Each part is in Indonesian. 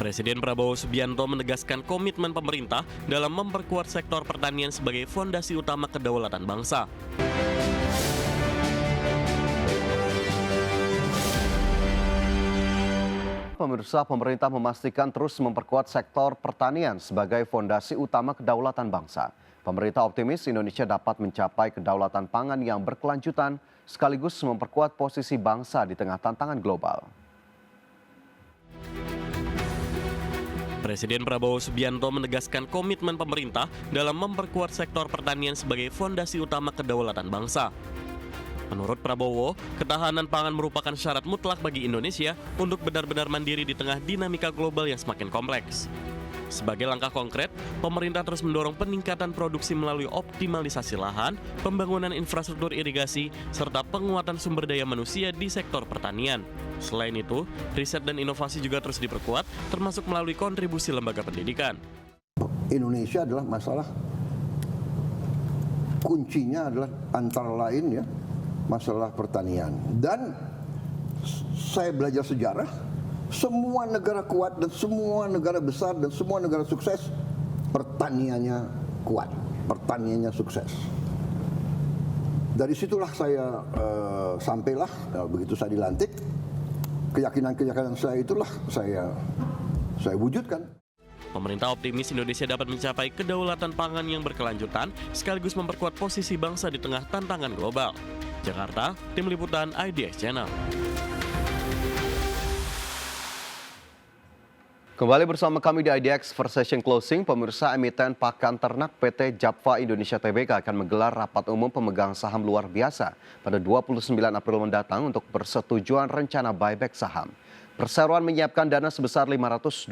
Presiden Prabowo Subianto menegaskan komitmen pemerintah dalam memperkuat sektor pertanian sebagai fondasi utama kedaulatan bangsa. Pemirsa, pemerintah memastikan terus memperkuat sektor pertanian sebagai fondasi utama kedaulatan bangsa. Pemerintah optimis Indonesia dapat mencapai kedaulatan pangan yang berkelanjutan sekaligus memperkuat posisi bangsa di tengah tantangan global. Presiden Prabowo Subianto menegaskan komitmen pemerintah dalam memperkuat sektor pertanian sebagai fondasi utama kedaulatan bangsa. Menurut Prabowo, ketahanan pangan merupakan syarat mutlak bagi Indonesia untuk benar-benar mandiri di tengah dinamika global yang semakin kompleks. Sebagai langkah konkret, pemerintah terus mendorong peningkatan produksi melalui optimalisasi lahan, pembangunan infrastruktur irigasi, serta penguatan sumber daya manusia di sektor pertanian. Selain itu, riset dan inovasi juga terus diperkuat, termasuk melalui kontribusi lembaga pendidikan. Indonesia adalah masalah, kuncinya adalah antara lain ya, masalah pertanian. Dan saya belajar sejarah, semua negara kuat dan semua negara besar dan semua negara sukses, pertaniannya kuat, pertaniannya sukses. Dari situlah saya sampailah, begitu saya dilantik, keyakinan-keyakinan saya itulah saya wujudkan. Pemerintah optimis Indonesia dapat mencapai kedaulatan pangan yang berkelanjutan sekaligus memperkuat posisi bangsa di tengah tantangan global. Jakarta, Tim Liputan IDX Channel. Kembali bersama kami di IDX First Session Closing, pemirsa, emiten pakan ternak PT Japfa Indonesia Tbk akan menggelar rapat umum pemegang saham luar biasa pada 29 April mendatang untuk persetujuan rencana buyback saham. Perseroan menyiapkan dana sebesar 528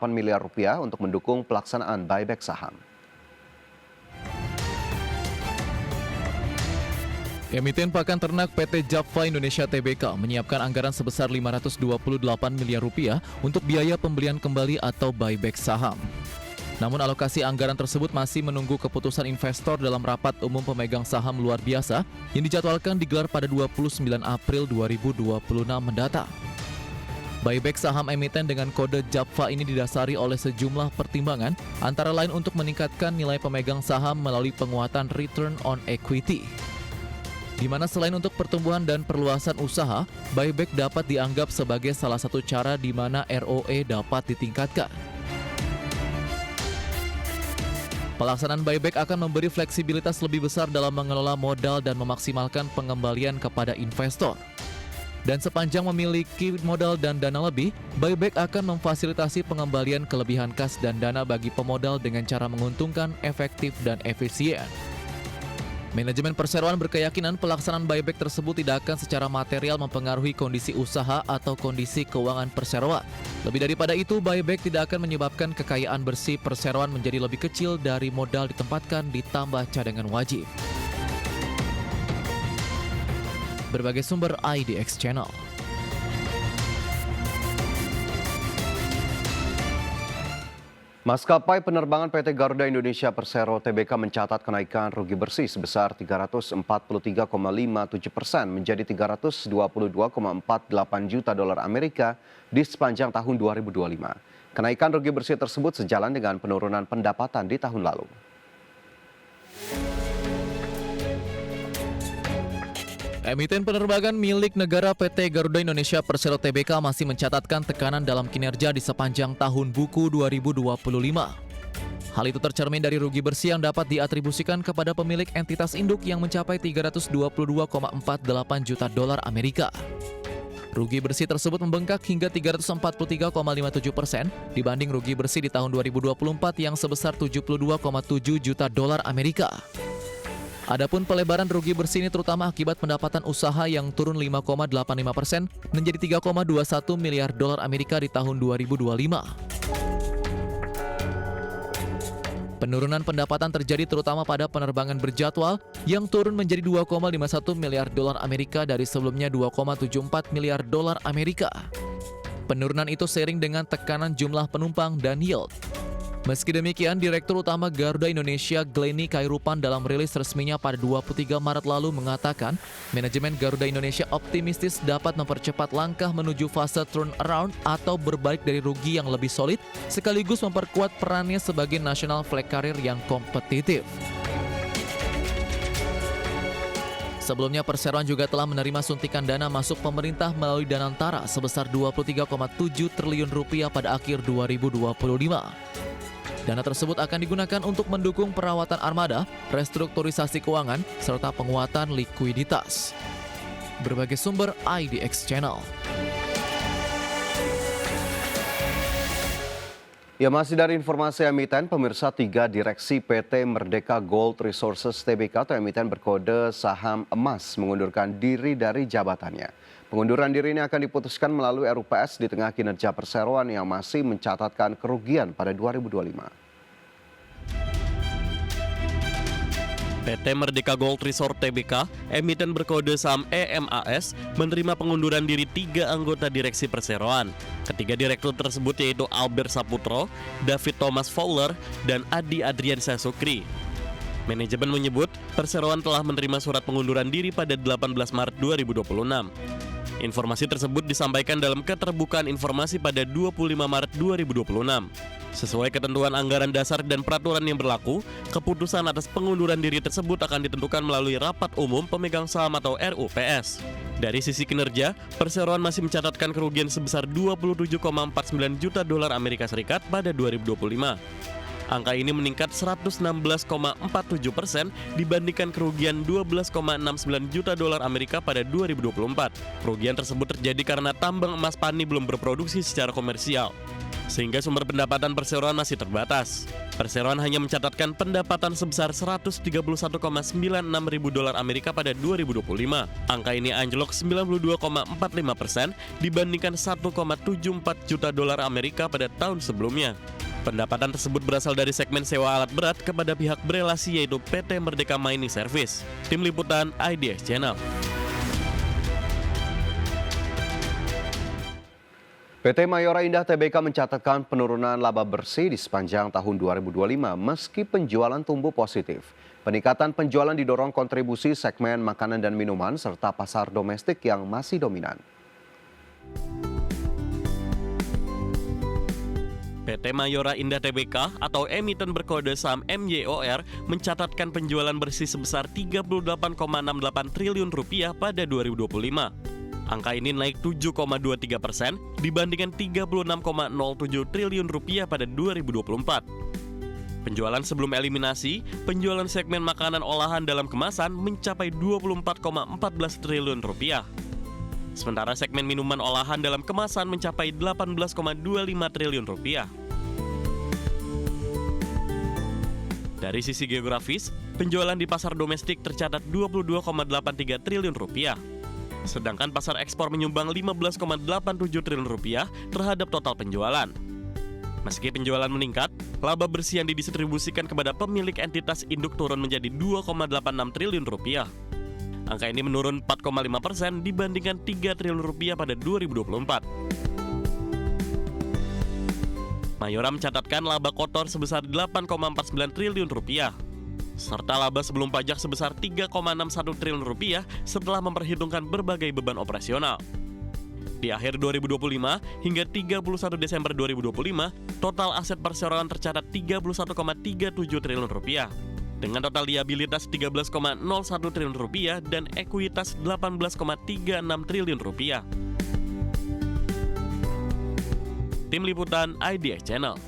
miliar rupiah untuk mendukung pelaksanaan buyback saham. Emiten pakan ternak PT Japfa Indonesia Tbk menyiapkan anggaran sebesar 528 miliar rupiah untuk biaya pembelian kembali atau buyback saham. Namun alokasi anggaran tersebut masih menunggu keputusan investor dalam rapat umum pemegang saham luar biasa yang dijadwalkan digelar pada 29 April 2026 mendatang. Buyback saham emiten dengan kode Japfa ini didasari oleh sejumlah pertimbangan, antara lain untuk meningkatkan nilai pemegang saham melalui penguatan return on equity. Di mana selain untuk pertumbuhan dan perluasan usaha, buyback dapat dianggap sebagai salah satu cara di mana ROE dapat ditingkatkan. Pelaksanaan buyback akan memberi fleksibilitas lebih besar dalam mengelola modal dan memaksimalkan pengembalian kepada investor. Dan sepanjang memiliki modal dan dana lebih, buyback akan memfasilitasi pengembalian kelebihan kas dan dana bagi pemodal dengan cara menguntungkan, efektif, dan efisien. Manajemen perseroan berkeyakinan pelaksanaan buyback tersebut tidak akan secara material mempengaruhi kondisi usaha atau kondisi keuangan perseroan. Lebih daripada itu, buyback tidak akan menyebabkan kekayaan bersih perseroan menjadi lebih kecil dari modal ditempatkan ditambah cadangan wajib. Berbagai sumber IDX Channel. Maskapai penerbangan PT Garuda Indonesia Persero Tbk mencatat kenaikan rugi bersih sebesar 343,57% menjadi 322,48 juta dolar Amerika di sepanjang tahun 2025. Kenaikan rugi bersih tersebut sejalan dengan penurunan pendapatan di tahun lalu. Emiten penerbangan milik negara PT Garuda Indonesia Persero Tbk masih mencatatkan tekanan dalam kinerja di sepanjang tahun buku 2025. Hal itu tercermin dari rugi bersih yang dapat diatribusikan kepada pemilik entitas induk yang mencapai 322,48 juta dolar Amerika. Rugi bersih tersebut membengkak hingga 343,57% dibanding rugi bersih di tahun 2024 yang sebesar 72,7 juta dolar Amerika. Adapun pelebaran rugi bersih ini terutama akibat pendapatan usaha yang turun 5,85% menjadi 3,21 miliar dolar Amerika di tahun 2025. Penurunan pendapatan terjadi terutama pada penerbangan berjadwal yang turun menjadi 2,51 miliar dolar Amerika dari sebelumnya 2,74 miliar dolar Amerika. Penurunan itu seiring dengan tekanan jumlah penumpang dan yield. Meski demikian, Direktur Utama Garuda Indonesia Glenny Khairupan dalam rilis resminya pada 23 Maret lalu mengatakan, manajemen Garuda Indonesia optimistis dapat mempercepat langkah menuju fase turnaround atau berbalik dari rugi yang lebih solid, sekaligus memperkuat perannya sebagai national flag carrier yang kompetitif. Sebelumnya, Perseroan juga telah menerima suntikan dana masuk pemerintah melalui Danantara sebesar Rp23,7 triliun pada akhir 2025. Dana tersebut akan digunakan untuk mendukung perawatan armada, restrukturisasi keuangan, serta penguatan likuiditas. Berbagai sumber IDX Channel. Ya, masih dari informasi emiten, pemirsa, 3 direksi PT Merdeka Gold Resources Tbk atau emiten berkode saham emas mengundurkan diri dari jabatannya. Pengunduran diri ini akan diputuskan melalui RUPS di tengah kinerja perseroan yang masih mencatatkan kerugian pada 2025. PT Merdeka Gold Resort Tbk, emiten berkode saham EMAS, menerima pengunduran diri 3 anggota direksi perseroan. Ketiga direktur tersebut yaitu Albert Saputro, David Thomas Fowler, dan Adi Adriansyah Sukri. Manajemen menyebut perseroan telah menerima surat pengunduran diri pada 18 Maret 2026. Informasi tersebut disampaikan dalam keterbukaan informasi pada 25 Maret 2026. Sesuai ketentuan anggaran dasar dan peraturan yang berlaku, keputusan atas pengunduran diri tersebut akan ditentukan melalui rapat umum pemegang saham atau RUPS. Dari sisi kinerja, perseroan masih mencatatkan kerugian sebesar 27,49 juta dolar Amerika Serikat pada 2025. Angka ini meningkat 116,47% dibandingkan kerugian 12,69 juta dolar Amerika pada 2024. Kerugian tersebut terjadi karena tambang emas Pani belum berproduksi secara komersial, sehingga sumber pendapatan perseroan masih terbatas. Perseroan hanya mencatatkan pendapatan sebesar 131,96 ribu dolar Amerika pada 2025. Angka ini anjlok 92,45% dibandingkan 1,74 juta dolar Amerika pada tahun sebelumnya. Pendapatan tersebut berasal dari segmen sewa alat berat kepada pihak berelasi yaitu PT Merdeka Mining Service. Tim Liputan IDX Channel. PT Mayora Indah Tbk mencatatkan penurunan laba bersih di sepanjang tahun 2025 meski penjualan tumbuh positif. Peningkatan penjualan didorong kontribusi segmen makanan dan minuman serta pasar domestik yang masih dominan. PT Mayora Indah Tbk atau emiten berkode saham MYOR mencatatkan penjualan bersih sebesar Rp38,68 triliun pada 2025. Angka ini naik 7,23% dibandingkan Rp36,07 triliun pada 2024. Penjualan sebelum eliminasi, penjualan segmen makanan olahan dalam kemasan mencapai Rp24,14 triliun. Sementara segmen minuman olahan dalam kemasan mencapai Rp18,25 triliun. Dari sisi geografis, penjualan di pasar domestik tercatat Rp22,83 triliun. Sedangkan pasar ekspor menyumbang Rp15,87 triliun terhadap total penjualan. Meski penjualan meningkat, laba bersih yang didistribusikan kepada pemilik entitas induk turun menjadi Rp2,86 triliun. Angka ini menurun 4,5% dibandingkan Rp3 triliun pada 2024. Mayora mencatatkan laba kotor sebesar Rp8,49 triliun, serta laba sebelum pajak sebesar Rp3,61 triliun setelah memperhitungkan berbagai beban operasional. Di akhir 2025 hingga 31 Desember 2025, total aset perseroan tercatat Rp31,37 triliun, dengan total liabilitas Rp13,01 triliun dan ekuitas Rp18,36 triliun. Tim Liputan IDX Channel.